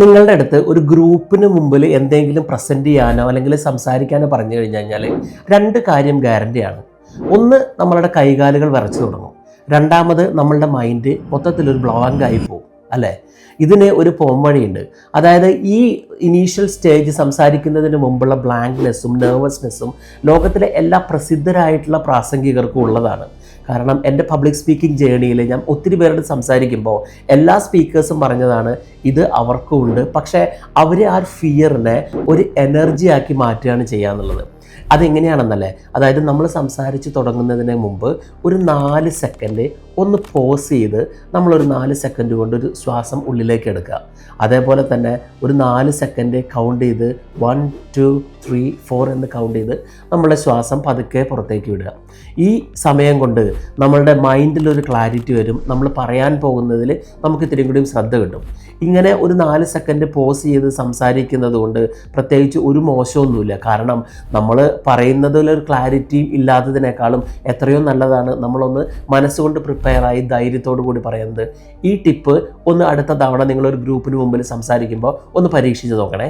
നിങ്ങളുടെ അടുത്ത് ഒരു ഗ്രൂപ്പിന് മുമ്പിൽ എന്തെങ്കിലും പ്രസൻറ്റ് ചെയ്യാനോ അല്ലെങ്കിൽ സംസാരിക്കാനോ പറഞ്ഞു കഴിഞ്ഞു കഴിഞ്ഞാൽ രണ്ട് കാര്യം ഗ്യാരണ്ടിയാണ്. ഒന്ന്, നമ്മളുടെ കൈകാലുകൾ വിറച്ചു തുടങ്ങും. രണ്ടാമത്, നമ്മളുടെ മൈൻഡ് മൊത്തത്തിലൊരു ബ്ലാങ്ക് ആയി പോകും, അല്ലേ? ഇതിന് ഒരു പോംവഴിയുണ്ട്. അതായത് ഈ ഇനീഷ്യൽ സ്റ്റേജ് സംസാരിക്കുന്നതിന് മുമ്പുള്ള ബ്ലാങ്ക്നെസ്സും നെർവസ്നെസ്സും ലോകത്തിലെ എല്ലാ പ്രസിദ്ധരായിട്ടുള്ള പ്രാസംഗികർക്കും ഉള്ളതാണ്. കാരണം എൻ്റെ പബ്ലിക് സ്പീക്കിംഗ് ജേണിയിൽ ഞാൻ ഒത്തിരി പേരോട് സംസാരിക്കുമ്പോൾ എല്ലാ സ്പീക്കേഴ്സും പറഞ്ഞതാണ് ഇത് അവർക്കും ഉണ്ട്. പക്ഷേ അവർ ആ ഫിയറിനെ ഒരു എനർജി ആക്കി മാറ്റുകയാണ് ചെയ്യാന്നുള്ളത്. അതെങ്ങനെയാണെന്നല്ലേ, അതായത് നമ്മൾ സംസാരിച്ച് തുടങ്ങുന്നതിന് മുമ്പ് ഒരു 4 സെക്കൻഡ് ഒന്ന് പോസ് ചെയ്ത് നമ്മളൊരു 4 സെക്കൻഡ് കൊണ്ട് ഒരു ശ്വാസം ഉള്ളിലേക്ക് എടുക്കുക. അതേപോലെ തന്നെ ഒരു 4 സെക്കൻഡ് കൗണ്ട് ചെയ്ത് 1 2 3 4 എന്ന് കൗണ്ട് ചെയ്ത് നമ്മളുടെ ശ്വാസം പതുക്കെ പുറത്തേക്ക് വിടുക. ഈ സമയം കൊണ്ട് നമ്മളുടെ മൈൻഡിലൊരു ക്ലാരിറ്റി വരും. നമ്മൾ പറയാൻ പോകുന്നതിൽ നമുക്ക് ഇത്തിരി കൂടിയും ശ്രദ്ധ കിട്ടും. ഇങ്ങനെ ഒരു 4 സെക്കൻഡ് പോസ് ചെയ്ത് സംസാരിക്കുന്നത് കൊണ്ട് പ്രത്യേകിച്ച് ഒരു മോശമൊന്നുമില്ല. കാരണം നമ്മൾ പറയുന്നതിലൊരു ക്ലാരിറ്റി ഇല്ലാത്തതിനേക്കാളും എത്രയോ നല്ലതാണ് നമ്മളൊന്ന് മനസ്സുകൊണ്ട് പ്രിപ്പയറായി ധൈര്യത്തോടു കൂടി പറയുന്നത്. ഈ ടിപ്പ് ഒന്ന് അടുത്ത തവണ നിങ്ങളൊരു ഗ്രൂപ്പിന് മുമ്പിൽ സംസാരിക്കുമ്പോൾ ഒന്ന് പരീക്ഷിച്ച് നോക്കണേ.